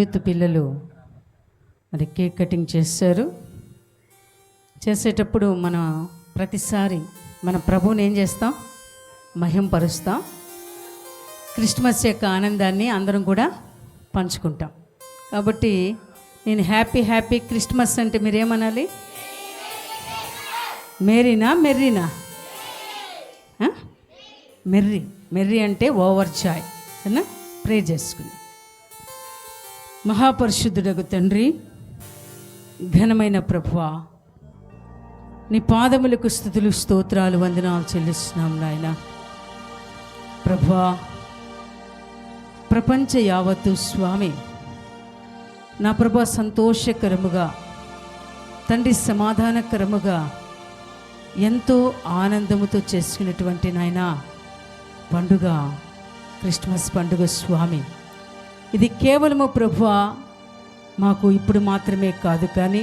Youth పిల్లలు మరి cake cutting చేశారు. చేసేటప్పుడు మనం ప్రతిసారి మన ప్రభువుని ఏం చేస్తాం? మహింపరుస్తాం. క్రిస్మస్ యొక్క ఆనందాన్ని అందరం కూడా పంచుకుంటాం. కాబట్టి నేను హ్యాపీ హ్యాపీ క్రిస్మస్ అంటే మీరేమనాలి? మేరీనా మెర్రీనా? మెర్రీ. మెర్రీ అంటే ఓవర్ జాయ్ అన్నా. ప్రే చేసుకుని. మహాపరిశుద్ధుడగు తండ్రి, ఘనమైన ప్రభువా, నీ పాదములకు స్తుతులు స్తోత్రాలు వందనాలు చెల్లిస్తున్నాం నాయన. ప్రభువా, ప్రపంచ యావత్తు స్వామి నా ప్రభా సంతోషకరముగా, తండ్రి సమాధానకరముగా, ఎంతో ఆనందముతో చేసుకునేటువంటి నాయన పండుగ క్రిస్మస్ పండుగ స్వామి. ఇది కేవలము ప్రభువా మాకు ఇప్పుడు మాత్రమే కాదు, కానీ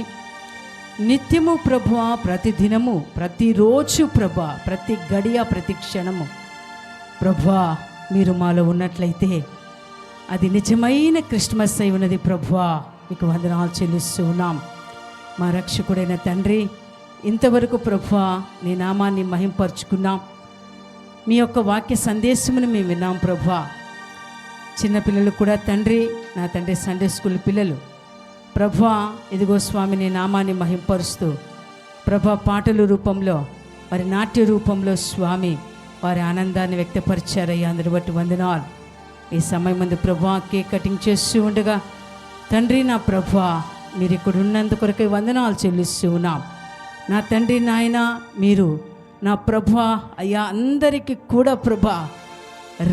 నిత్యము ప్రభువా, ప్రతిదినము, ప్రతిరోజు ప్రభా, ప్రతి గడియ, ప్రతి క్షణము ప్రభువా మీరు మాలో ఉన్నట్లయితే అది నిజమైన క్రిస్మస్ అయి ఉన్నది. ప్రభువా మీకు వందనాలు చెల్లిస్తూ ఉన్నాం. మా రక్షకుడైన తండ్రి, ఇంతవరకు ప్రభువా నీ నామాన్ని మహింపరుచుకున్నాం. మీ యొక్క వాక్య సందేశమును మేము విన్నాం ప్రభువా. చిన్నపిల్లలు కూడా తండ్రి, నా తండ్రి సండే స్కూల్ పిల్లలు ప్రభువా, ఇదిగో స్వామి నీ నామాన్ని మహింపరుస్తూ ప్రభా పాటల రూపంలో, వారి నాట్య రూపంలో స్వామి వారి ఆనందాన్ని వ్యక్తపరిచారయ్యా. అందరి బట్టి వందనాలు. ఈ సమయం ముందు ప్రభువా కేక్ కటింగ్ చేస్తూ ఉండగా తండ్రి నా ప్రభువా మీరు ఇక్కడ ఉన్నందుకొరకై వందనాలు చెల్లిస్తూ ఉన్నాం. నా తండ్రి నాయన, మీరు నా ప్రభువా అయ్యా అందరికీ కూడా ప్రభా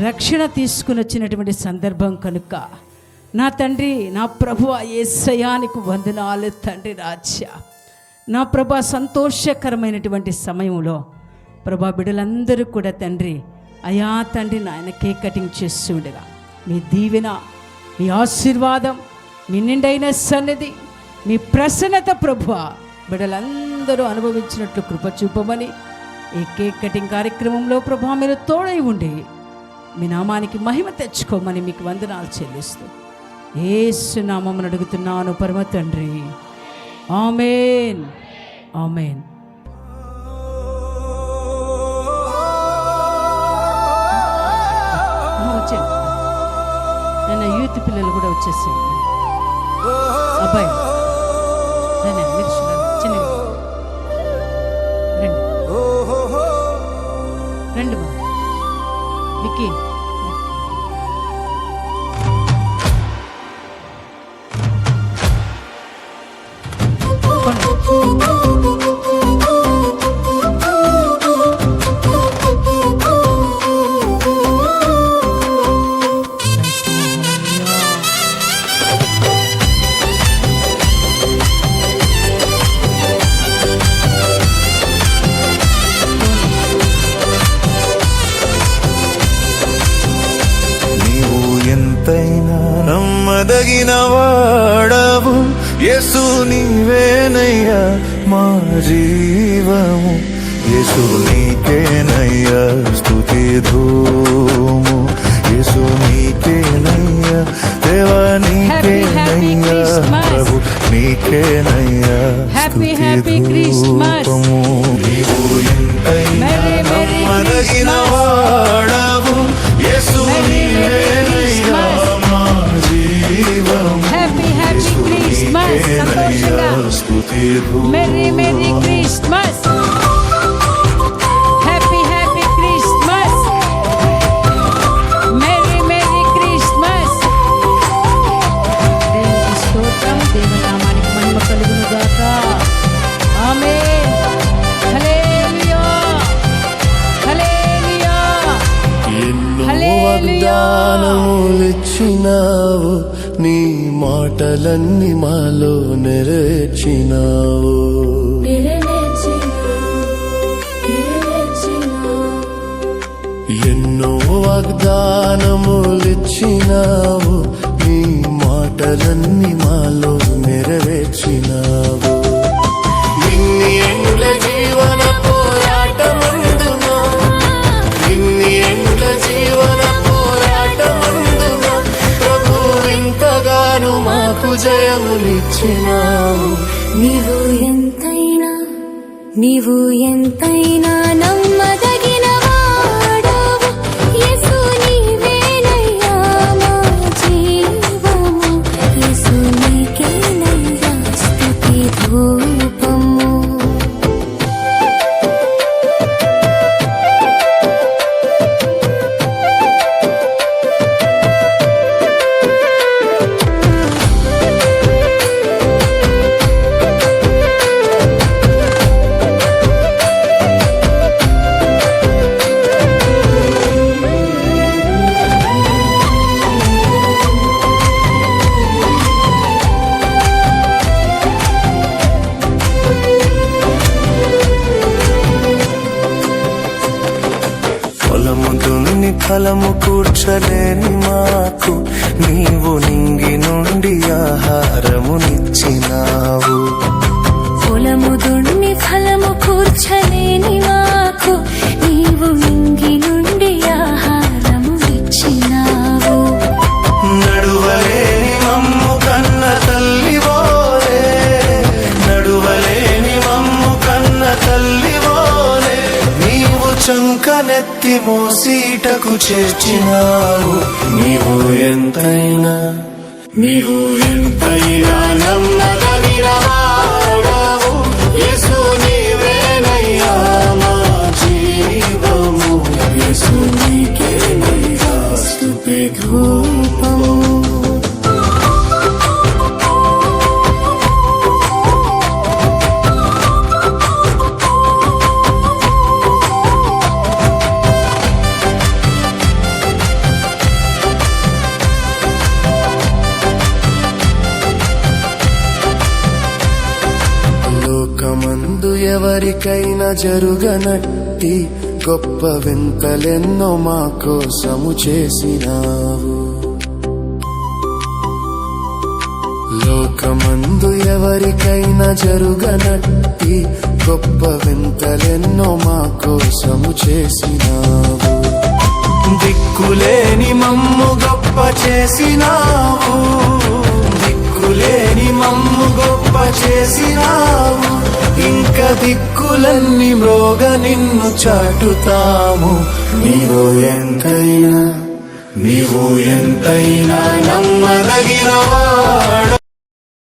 రక్షణ తీసుకుని వచ్చినటువంటి సందర్భం కనుక నా తండ్రి నా ప్రభువా యేసయ్యానికి వందనాలు తండ్రి రాజ్యా. నా ప్రభా సంతోషకరమైనటువంటి సమయంలో ప్రభా బిడ్డలందరూ కూడా తండ్రి అయా తండ్రి నాయన కేక్ కటింగ్ చేస్తూ ఉండగా మీ దీవెన, మీ ఆశీర్వాదం, మీ నిండైన సన్నిధి, మీ ప్రసన్నత ప్రభువా బిడ్డలందరూ అనుభవించినట్లు కృప చూపమని ఈ కేక్ కటింగ్ కార్యక్రమంలో ప్రభా మీరు తోడై ఉండి మీ నామానికి మహిమ తెచ్చుకోమని మీకు వందనాలు చెల్లిస్తూ యేసు నామమున అడుగుతున్నాను పరమ తండ్రి. ఆమేన్, ఆమేన్. వచ్చాను నేను. యూత్ పిల్లలు కూడా వచ్చేసాను. అబ్బాయి మీరు చిన్నగా రండి, రండి బా విక్కీ. నమ్మదగిన వాడవు యేసు, నీవేనయ్యా మా జీవము. యేసు నీకేనయ్యా స్తుతి ధూము. యేసు నీకేనయ్యా దేవా, నీకేనయ్యా ప్రభు, నీకేనయ్యా స్తుతి ధూపము. నీవు ఎంతైనా నమ్మదగిన వాడవు యేసు, నీవేనయ్యా మా జీవము. Merry merry Christmas, happy happy Christmas, merry merry Christmas. దేవునికి స్తోత్రం, దేవుని నామానికి మహిమ కలుగును గాక. ఆమేన్, హల్లెలూయా, హల్లెలూయా. ఎన్నో వాగ్దానములిచ్చినావు, నీ మాటలన్నీ మాలో నెరవేర్చినావు. ఎన్నో వాగ్దానములిచ్చినావు, నీ మాటలన్నీ మాలో నెరవేర్చినావు. ఇన్ని ఎండ్ల జీవన పోరాటమందున, ఇన్ని ఎండ్ల జీవన పోరాటమందున ప్రభు ఎంతగానో మా జయమునిచ్చినావు. నీవు ఎంతైనా నమ్మదగిన వాడవు యేసు, నీవేనయ్యా మా జీవము. యేసు నీకేనయ్యా స్తుతి ధూపము. పొలము దున్ని ఫలము కూర్చలేని మాకు నీవు నింగి నుండి ఆహారమునిచ్చినావు. పొలము దున్ని ఫలము కూర్చలేని మాకు నీవు ఇంగి నుండి ఆహారము ఇచ్చినావు. నడువలేని మమ్ము కన్న తల్లివోలే, నడువలేని మమ్ము కన్న తల్లివోలే నీవు చంకనెత్తి మోసీటకు చేర్చినావు. నీవు ఎంతైనా నమ్మదగిన వాడవు యేసు, నీవేనయ్యా మా జీవము. యేసు నీకేనయ్యా స్తుతి ధూపము. లోకమందు ఎవరికైనా జరుగనట్టి గొప్ప వింతలెన్నో మా కోసము చేసినావు. లోకమందు ఎవరికైనా జరుగనట్టి గొప్ప వింతలెన్నో మా కోసము చేసినావు. దిక్కులేని మమ్ము గొప్ప చేసినావు, దిక్కులేని మమ్ము గొప్ప చేసినావు. ఇంక దిక్కులన్నీ మ్రోగ నిన్ను చాటుతాము. నీవు ఎంతైనా